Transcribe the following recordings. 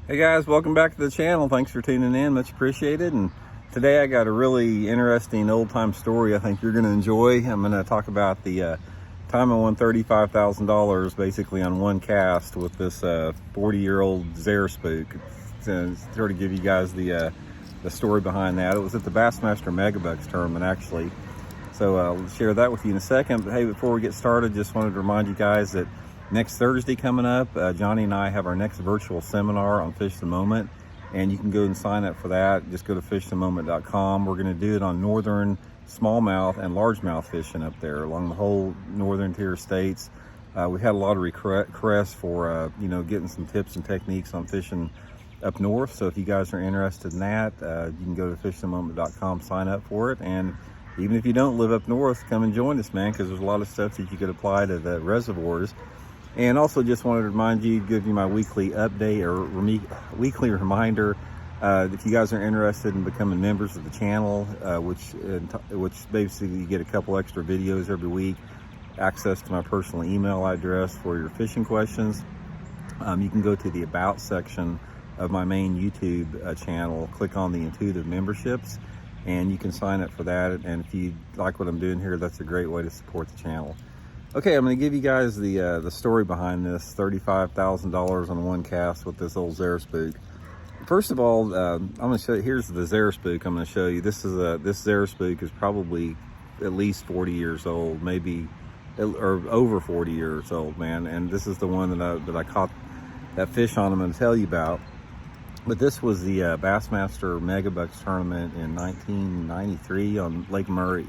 Hey guys, welcome back to the channel. Thanks for tuning in, much appreciated. And today I got a really interesting old-time story I think you're going to enjoy. I'm going to talk about the time I won $35,000 basically on one cast with this 40-year-old Zara Spook. To sort of give you guys the story behind that. It was at the Bassmaster Megabucks tournament actually. So I'll share that with you in a second. But hey, before we get started, just wanted to remind you guys that next Thursday coming up, Johnny and I have our next virtual seminar on Fish the Moment, and you can go and sign up for that. Just go to fishthemoment.com. We're going to do it on northern smallmouth and largemouth fishing up there along the whole northern tier states. We had a lot of requests for getting some tips and techniques on fishing up north. So if you guys are interested in that, you can go to fishthemoment.com, sign up for it. And even if you don't live up north, come and join us, man, because there's a lot of stuff that you could apply to the reservoirs. And also just wanted to remind you, give you my weekly update or weekly reminder. If you guys are interested in becoming members of the channel, which basically you get a couple extra videos every week, access to my personal email address for your fishing questions. You can go to the About section of my main YouTube channel, click on the Intuitive Memberships, and you can sign up for that. And if you like what I'm doing here, that's a great way to support the channel. Okay, I'm going to give you guys the story behind this $35,000 on one cast with this old Zara Spook. First of all, I'm going to show you. Here's the Zara Spook. I'm going to show you. This Zara Spook is probably at least 40 years old, maybe or over 40 years old, man. And this is the one that I caught that fish on. I'm going to tell you about. But this was the Bassmaster Megabucks tournament in 1993 on Lake Murray.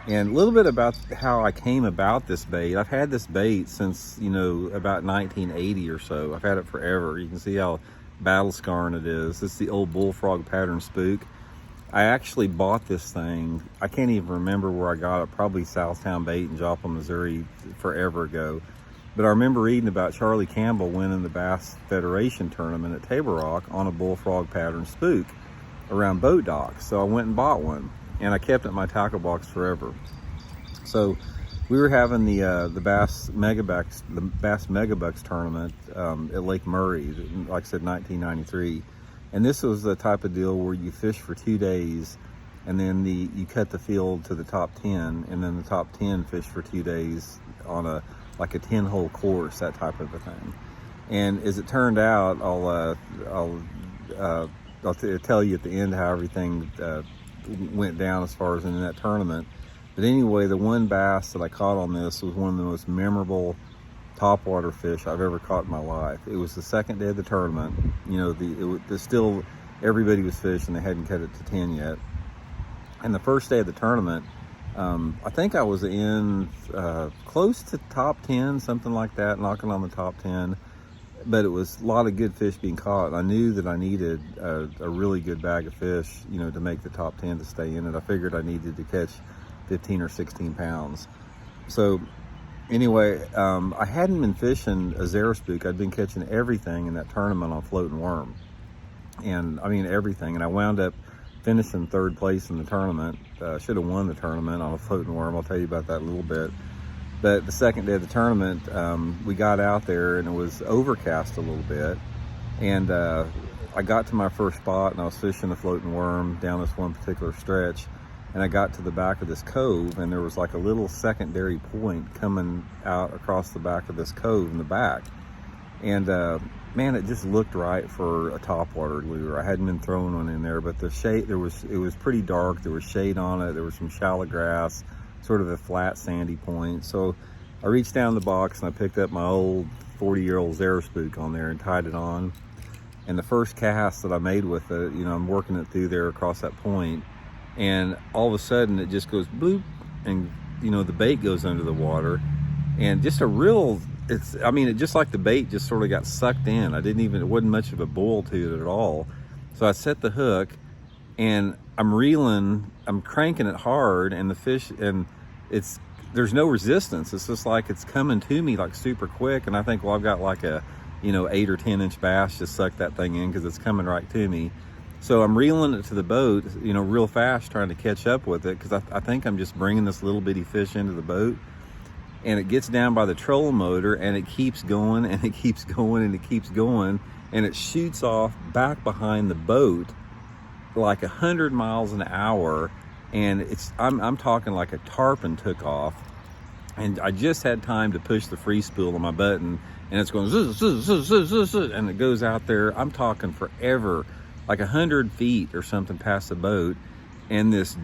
And a little bit about how I came about this bait. I've had this bait since, about 1980 or so. I've had it forever. You can see how battle scarring it is. It's the old bullfrog pattern spook. I actually bought this thing. I can't even remember where I got it. Probably Southtown Bait in Joplin, Missouri forever ago. But I remember reading about Charlie Campbell winning the Bass Federation tournament at Table Rock on a bullfrog pattern spook around boat docks. So I went and bought one. And I kept it in my tackle box forever. So we were having the Bass Megabucks tournament at Lake Murray, like I said, 1993. And this was the type of deal where you fish for 2 days, and then you cut the field to the top 10, and then the top 10 fish for 2 days on a 10-hole course, that type of a thing. And as it turned out, I'll tell you at the end how everything went down as far as in that tournament. But anyway, the one bass that I caught on this was one of the most memorable topwater fish I've ever caught in my life. It was the second day of the tournament. Still everybody was fishing. They hadn't cut it to 10 yet. And the first day of the tournament, I think I was in close to top 10, something like that, knocking on the top 10. But it was a lot of good fish being caught. I knew that I needed a really good bag of fish, to make the top 10 to stay in it. I figured I needed to catch 15 or 16 pounds. So anyway, I hadn't been fishing a Zara Spook. I'd been catching everything in that tournament on floating worm. And I mean, everything. And I wound up finishing third place in the tournament. Should have won the tournament on a floating worm. I'll tell you about that in a little bit. But the second day of the tournament, we got out there and it was overcast a little bit. And I got to my first spot and I was fishing a floating worm down this one particular stretch. And I got to the back of this cove and there was like a little secondary point coming out across the back of this cove in the back. And man, it just looked right for a topwater lure. I hadn't been throwing one in there, but the shade, it was pretty dark. There was shade on it. There was some shallow grass, sort of a flat sandy point. So I reached down the box and I picked up my old 40-year-old Zara Spook on there and tied it on. And the first cast that I made with it, I'm working it through there across that point, and all of a sudden it just goes bloop, and the bait goes under the water, and just it just like the bait just sort of got sucked in. It wasn't much of a boil to it at all. So I set the hook and I'm reeling, I'm cranking it hard, and the fish, and there's no resistance. It's just like it's coming to me like super quick. And I think, well, I've got like a, 8 or 10 inch bass just suck that thing in because it's coming right to me. So I'm reeling it to the boat, real fast, trying to catch up with it, because I think I'm just bringing this little bitty fish into the boat. And it gets down by the trolling motor and it keeps going and it keeps going and it keeps going. and it shoots off back behind the boat like 100 miles an hour. And I'm talking like a tarpon took off. And I just had time to push the free spool on my button, and it's going zzz, zzz, zzz, zzz, zzz, zzz, and it goes out there. I'm talking forever, like 100 feet or something past the boat, and this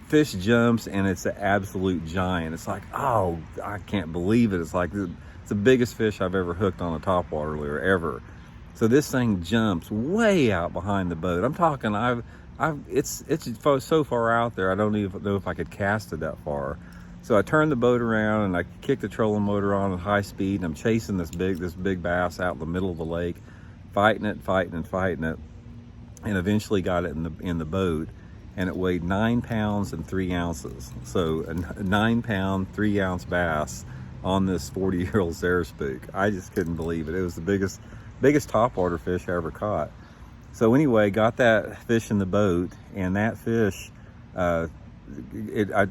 fish jumps, and it's an absolute giant. It's like, oh, I can't believe it. It's like it's the biggest fish I've ever hooked on a topwater lure ever. So this thing jumps way out behind the boat. I'm talking, it's so far out there, I don't even know if I could cast it that far. So I turned the boat around and I kicked the trolling motor on at high speed, and I'm chasing this big bass out in the middle of the lake, fighting it, and eventually got it in the boat, and it weighed 9 pounds and 3 ounces. So a 9-pound, 3-ounce bass on this 40-year-old Zara Spook. I just couldn't believe it. It was the biggest topwater fish I ever caught. So anyway, got that fish in the boat, and that fish, I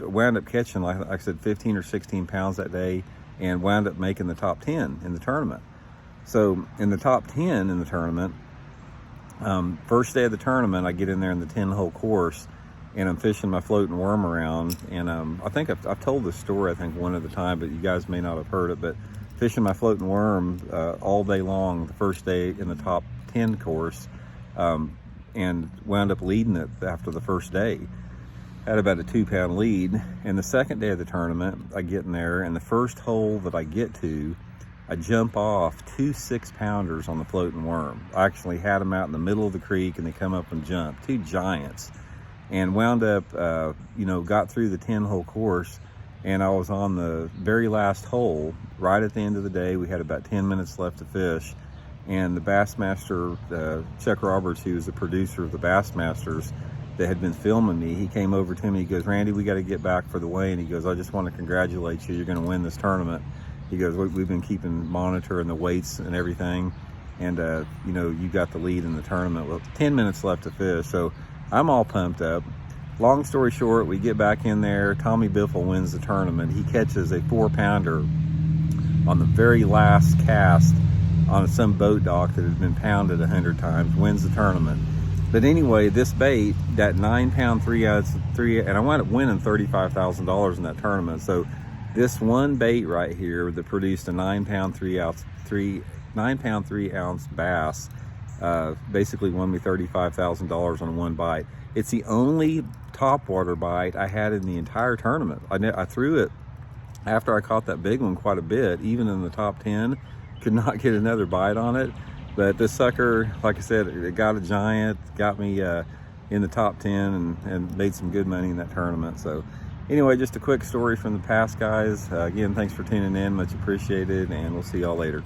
wound up catching, like I said, 15 or 16 pounds that day, and wound up making the top 10 in the tournament. So in the top 10 in the tournament, first day of the tournament, I get in there in the 10-hole course, and I'm fishing my floating worm around. And I think I've told this story, I think, one at a time, but you guys may not have heard it. But fishing my floating worm all day long the first day in the top 10 course, and wound up leading it after the first day. Had about a 2-pound lead. And the second day of the tournament, I get in there, and the first hole that I get to, I jump off 2 6-pounders on the floating worm. I actually had them out in the middle of the creek, and they come up and jump, 2 giants, and wound up, got through the 10-hole course, and I was on the very last hole right at the end of the day. We had about 10 minutes left to fish, and the bassmaster, Chuck Roberts, who was the producer of the Bassmasters that had been filming me, he came over to me. He goes, "Randy, we got to get back for the weigh." And he goes, "I just want to congratulate you. You're going to win this tournament." He goes, "We've been monitoring the weights and everything, and you got the lead in the tournament with 10 minutes left to fish." So I'm all pumped up. Long story short, we get back in there. Tommy Biffle wins the tournament. He catches a 4-pounder on the very last cast on some boat dock that had been pounded 100 times, wins the tournament. But anyway, this bait, that 9-pound, 3-ounce, and I wound up winning $35,000 in that tournament. So this one bait right here that produced a 9-pound, 3-ounce bass, basically won me $35,000 on one bite. It's the only topwater bite I had in the entire tournament. I threw it after I caught that big one quite a bit, even in the top 10. Could not get another bite on it. But this sucker, like I said, it got a giant, got me in the top 10, and made some good money in that tournament. So anyway, just a quick story from the past, guys. Again, thanks for tuning in, much appreciated, and we'll see y'all later.